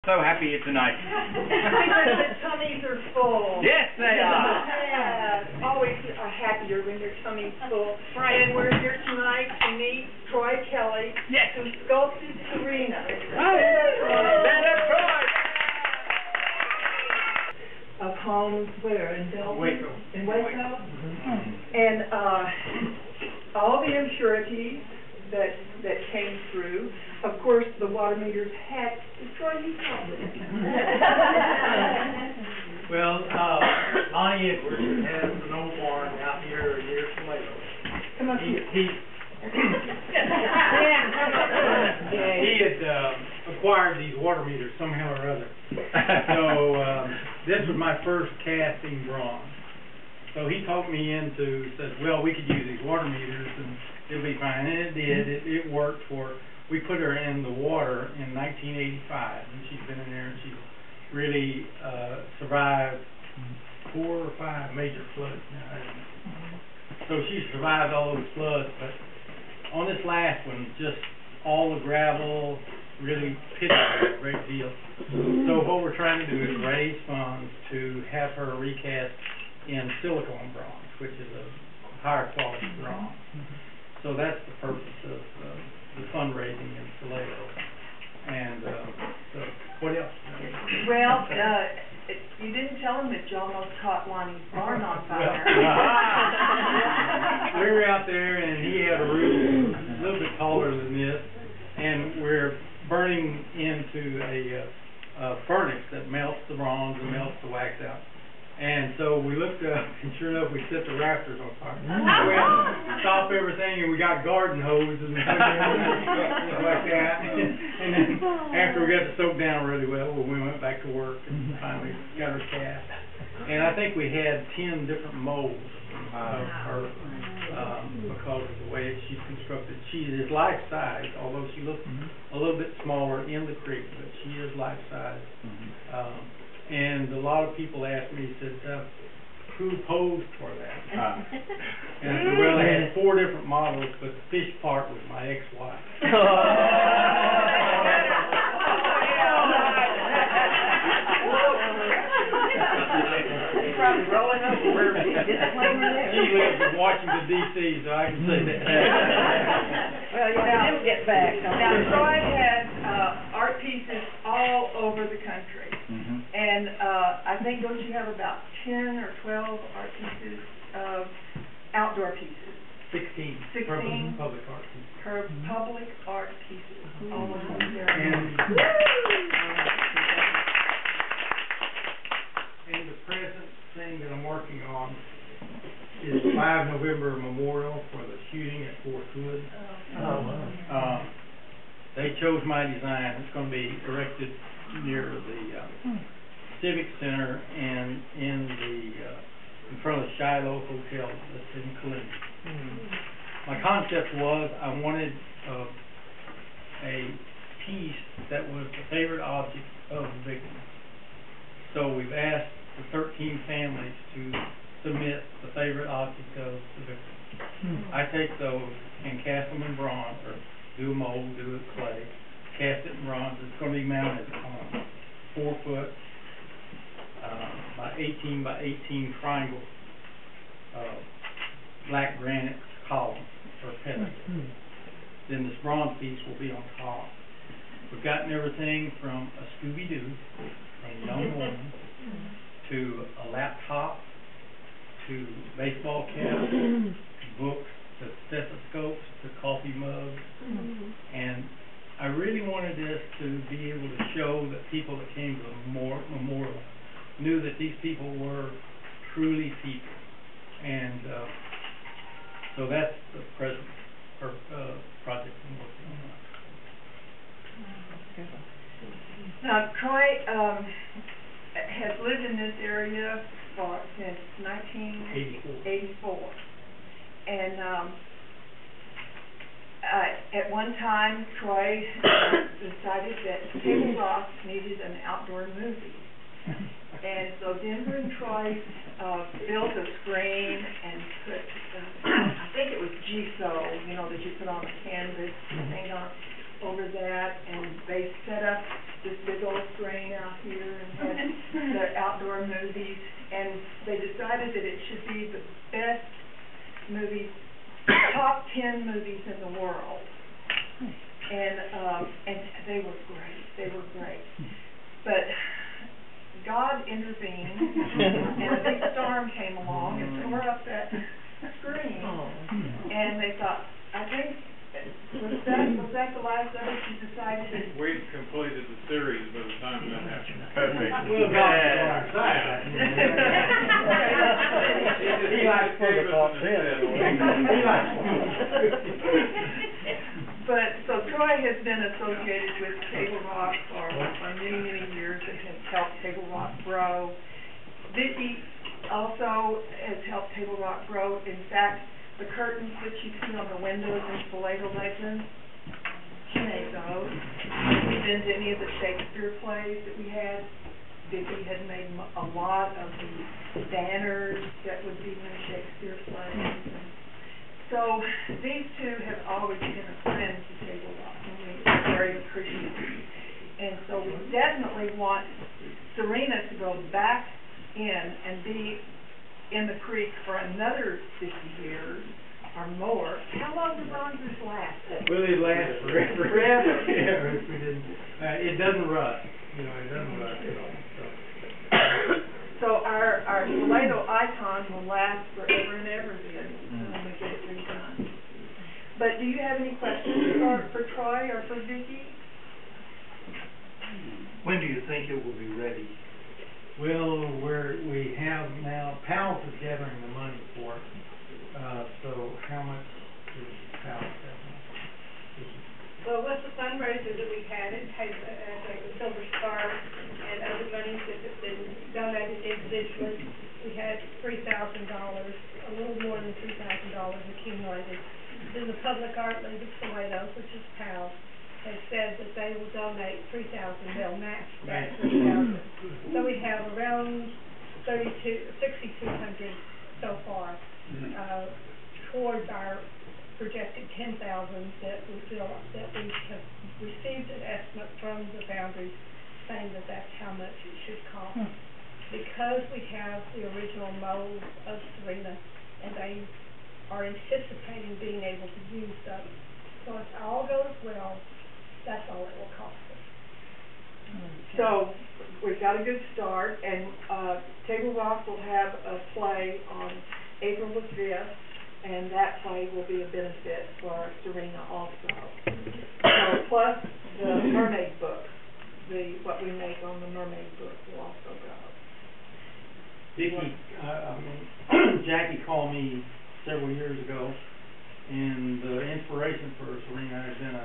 So happy here tonight. The tummies are full. Yes, they are. Yeah, always are happier when your tummy's full. And we're here tonight to meet Troy Kelly, Yes. who sculpted Serena. Stand up, Troy. Of homes where? In Delta? Waco. In Waco? And all the impurities that came through. Of course, the water meters had destroyed you probably. Well, Lonnie Edwards has an old barn out here near Salado. Come up here. He had acquired these water meters somehow or other. So this was my first casting bronze. So he talked me into, said, well, we could use these water meters and it'll be fine. And it did. It worked for, we put her in the water in 1985, and she's been in there, and she's really survived 4 or 5 major floods now. So she survived all those floods, but on this last one, just all the gravel really pitched a great deal. So what we're trying to do is raise funds to have her recast in silicone bronze, which is a higher quality bronze. So that's the purpose of the fundraising in Salado. And so what else? Well, you didn't tell him that you almost caught Lonnie's barn on fire. We were out there, and he had a roof a little bit taller than this, and we're burning into a furnace that melts the bronze and melts the wax out. And so we looked up, and sure enough, we set the rafters on fire. We had to stop everything, and we got garden hoses and stuff like that. And then after we got to soak down really well, we went back to work and finally got her cast. And I think we had 10 different molds of her because of the way she's constructed. She is life-size, although she looks a little bit smaller in the creek, but she is life-size. And a lot of people asked me, said, who posed for that? And I said, well, they had 4 different models, but the fish part was my ex-wife. Probably rolling over where She lives in Washington, D.C., so I can say that. Well, you know, he'll get back. Now, Troy has art pieces all over the country. And I think, don't you have about 10 or 12 art pieces, outdoor pieces? 16. 16 public art pieces. Her public art pieces all over the And the present thing that I'm working on is 5 November Memorial for the shooting at Fort Hood. They chose my design. It's going to be erected near the Civic Center and in front of the Shiloh Hotel that's in Columbia. My concept was I wanted a piece that was the favorite object of the victim. So we've asked the 13 families to submit the favorite object of the victim. I take those and cast them in bronze, or do a mold, do a clay, cast it in bronze. It's going to be mounted on a 4-foot by 18 by 18 triangle black granite column or pedestal. Then this bronze piece will be on top. We've gotten everything from a Scooby-Doo, a young woman, to a laptop, to baseball caps, to books, to stethoscopes, to coffee mugs. And I really wanted this to be able to show that people that came to the memorial knew that these people were truly people. And so that's the present project I'm working on. Now, Troy has lived in this area since 1984. And at one time, Troy decided that Tablerock needed an outdoor movie. And so Denver and Troy built a screen and put, I think it was gesso, you know, that you put on the canvas, thing on over that, and they set up this big old screen. screen out here and had the outdoor movies, and they decided that it should be the best movies, top 10 movies in the world. And they were great. They were great. But God intervened, and a big storm came along and tore up that screen. And they thought, I think, was that the last of it? You decided that... We'd completed the series by the time that happened. Perfect. Well, God's on our side. He likes for the top 10. He likes But, so Troy has been associated with Tablerock for many, many years and has helped Tablerock grow. Vicki also has helped Tablerock grow. In fact, the curtains that you see on the windows in Salado Legends, she made those. If you've been to any of the Shakespeare plays that we had, Vicki had made a lot of the banners that would be in the Shakespeare plays. So these two have always been a friend to Tablerock, and we're very appreciative. And so we definitely want Serena to go back in and be in the creek for another 50 years or more. How long do bronzes last? Well, it lasts forever. Forever. Yeah, if we didn't, it doesn't rust. You know, it doesn't rust at all. So our Salado icon will last forever and ever then when we get it redone. But do you have any questions for Troy or for Vicki? When do you think it will be ready? Well, we have now, PALS is gathering the money for it. So how much is PALS gathering? Well, with the fundraiser that we had, it has like the Silver Star and other monies that have been donated individually. We had $3,000, a little more than $3,000 accumulated. Then the Public Art League of Salado, which is PALS, has said that they will donate $3,000. They'll match that $3,000. So we have around 6,200 so far towards our projected 10,000 that we have received an estimate from the foundries saying that that's how much it should cost. Because we have the original mold of Serena, and they are anticipating being able to use those. So if all goes well, that's all it will cost us. So we've got a good start, and Tablerock will have a play on April the 5th, and that play will be a benefit for Serena also. So plus the Mermaid book, what we make on the Mermaid book will also go. Vicki, Jackie called me several years ago, and the inspiration for Serena has been a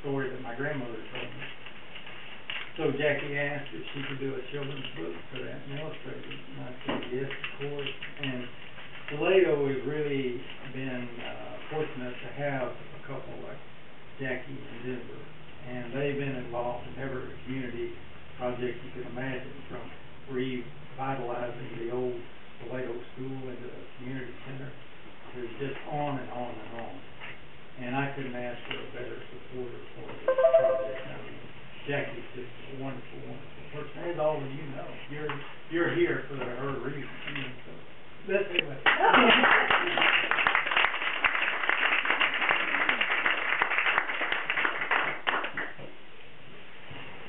story that my grandmother told me. So Jackie asked if she could do a children's book for that and illustrate it. And I said, yes, of course. And Salado has really been fortunate to have a couple like Jackie and Denver. And they've been involved in every community project you can imagine, from revitalizing the old Salado school into a community center to just on and on and on. And I couldn't ask for a better supporter for this project. I mean, Jackie's just a wonderful, wonderful person. As all of you know, you're here for her reason. So that's it.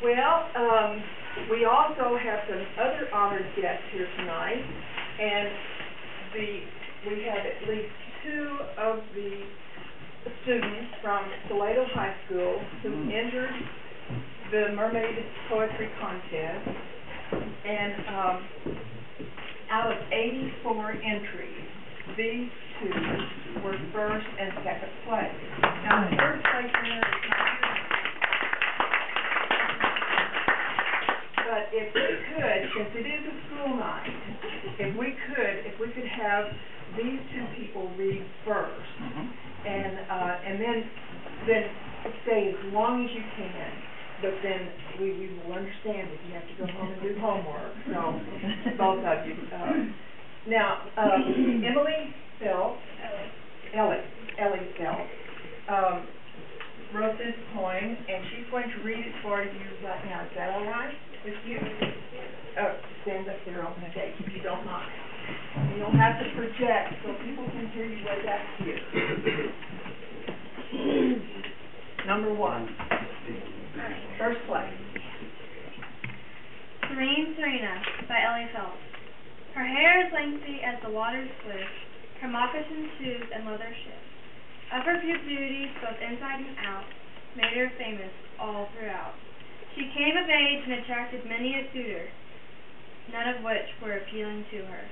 Well, we also have some other honored guests here tonight, and we have at least two of the students from Salado High School who entered the Mermaid Poetry Contest, and out of 84 entries, these two were first and second place. Now, the first place winner is not here. But if we could, since it is a school night, if we could have these two people read first, and then stay as long as you can. But then we will understand if you have to go home and do homework. So both of you. Now, Ellie Felt wrote this poem, and she's going to read it for you right now. Is that all all right with you? Stand up there on the stage if you don't mind. You don't have to project so people can hear you way back here. Number 1. First place. Serene Serena by Ellie Phelps. Her hair is lengthy as the waters swish, her moccasin shoes and leather shift. Of her pure beauty, both inside and out, made her famous all throughout. She came of age and attracted many a suitor, none of which were appealing to her.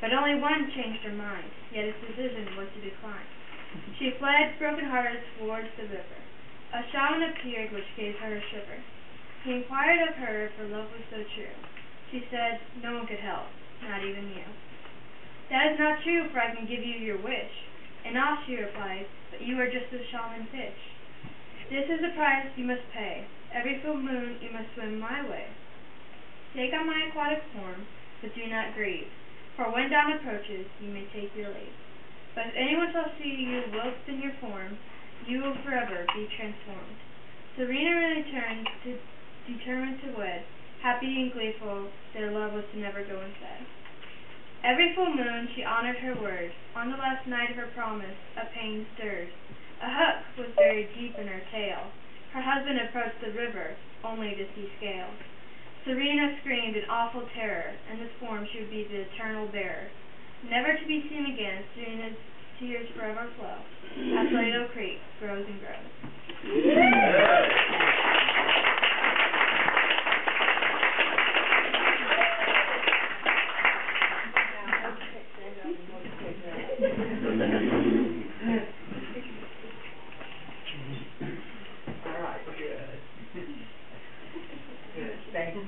But only one changed her mind, yet his decision was to decline. She fled broken-hearted towards the river. A shaman appeared which gave her a shiver. He inquired of her if her love was so true. She said, no one could help, not even you. That is not true, for I can give you your wish. And all, she replied, but you are just a shaman fish. This is the price you must pay. Every full moon you must swim my way. Take on my aquatic form, but do not grieve, for when dawn approaches, you may take your leave. But if anyone shall see you whilst in your form, you will forever be transformed. Serena returned, determined to wed. Happy and gleeful, their love was to never go unsaid. Every full moon she honored her word. On the last night of her promise, a pain stirred. A hook was buried deep in her tail. Her husband approached the river, only to see scales. Serena screamed in awful terror. In this form she would be the eternal bearer. Never to be seen again, Serena's tears forever flow. As Salado Creek grows and grows. All right, good. Good, thank you.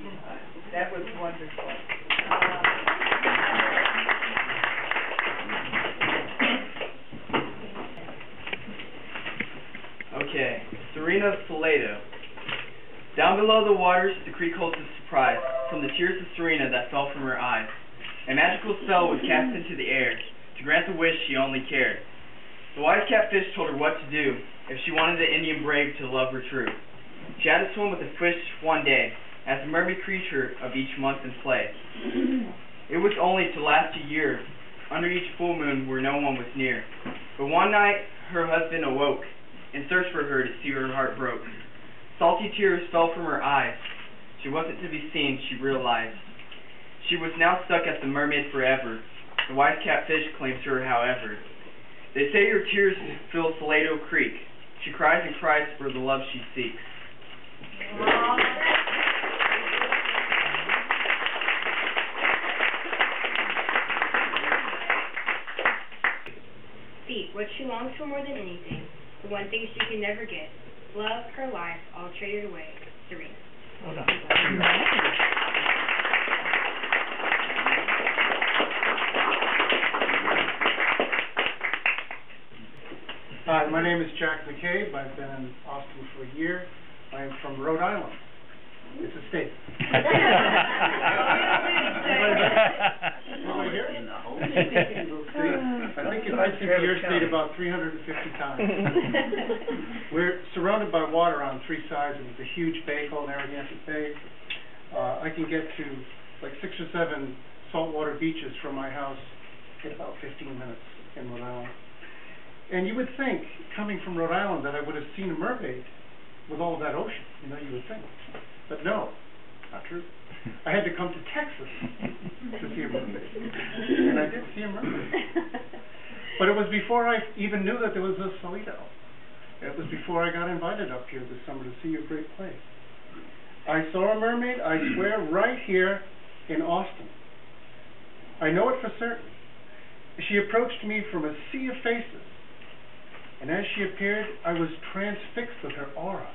That was wonderful. Okay, Serena Salado. Down below the waters, the creek holds a surprise from the tears of Serena that fell from her eyes. A magical spell was cast into the air to grant the wish she only cared. The wise catfish told her what to do if she wanted the Indian brave to love her true. She had to swim with the fish one day, as a mermaid creature of each month and play. It was only to last a year, under each full moon where no one was near. But one night her husband awoke, and searched for her to see her heart broke. Salty tears fell from her eyes. She wasn't to be seen, she realized. She was now stuck as the mermaid forever. The wise catfish claims her, however. They say her tears fill Salado Creek. She cries and cries for the love she seeks. Feet, what she longs for more than anything, the one thing she can never get. Love, her life, all traded away. Serena. Hold on. Hi, my name is Jack McCabe. I've been in Austin for a year. I am from Rhode Island. It's a state. Anybody here? I think I've been to your state about 350 times. We're surrounded by water on three sides, and it's a huge bay called Narragansett Bay. I can get to like 6 or 7 saltwater beaches from my house in about 15 minutes in Rhode Island. And you would think, coming from Rhode Island, that I would have seen a mermaid with all of that ocean. You know, you would think. But no, not true. I had to come to Texas to see a mermaid. And I did see a mermaid. But it was before I even knew that there was a Salado. It was before I got invited up here this summer to see your great play. I saw a mermaid, I swear, right here in Austin. I know it for certain. She approached me from a sea of faces. And as she appeared, I was transfixed with her aura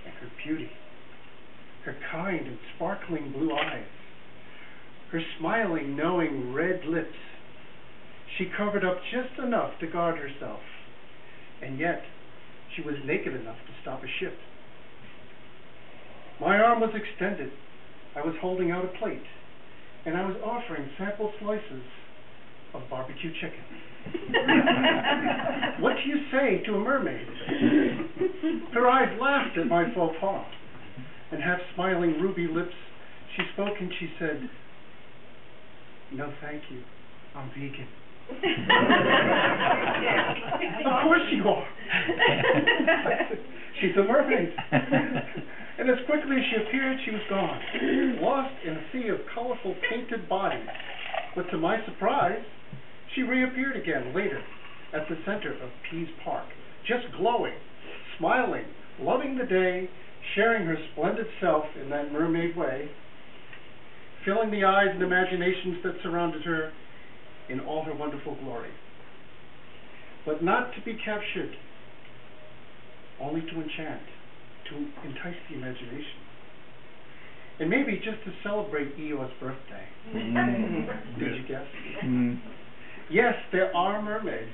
and her beauty, her kind and sparkling blue eyes, her smiling, knowing red lips. She covered up just enough to guard herself, and yet she was naked enough to stop a ship. My arm was extended. I was holding out a plate, and I was offering sample slices of barbecue chicken. What do you say to a mermaid? Her eyes laughed at my faux pas, and half-smiling ruby lips, she spoke and she said, "No, thank you. I'm vegan." Of course you are. She's a mermaid. And as quickly as she appeared, she was gone, lost in a sea of colorful painted bodies. But to my surprise, she reappeared again later at the center of Pease Park, just glowing, smiling, loving the day, sharing her splendid self in that mermaid way, filling the eyes and imaginations that surrounded her in all her wonderful glory. But not to be captured, only to enchant, to entice the imagination. And maybe just to celebrate Eeyore's birthday. Did you guess? Yes, there are mermaids.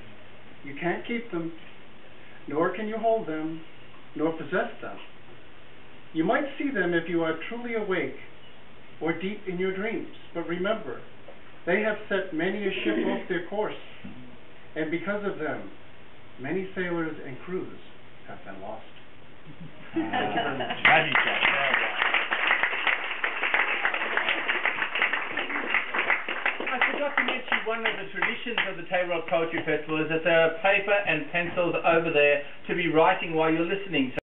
You can't keep them, nor can you hold them, nor possess them. You might see them if you are truly awake or deep in your dreams. But remember, they have set many a ship off their course, and because of them, many sailors and crews have been lost. Thank you very much. I forgot to mention one of the traditions of the Tablerock Poetry Festival is that there are paper and pencils over there to be writing while you're listening.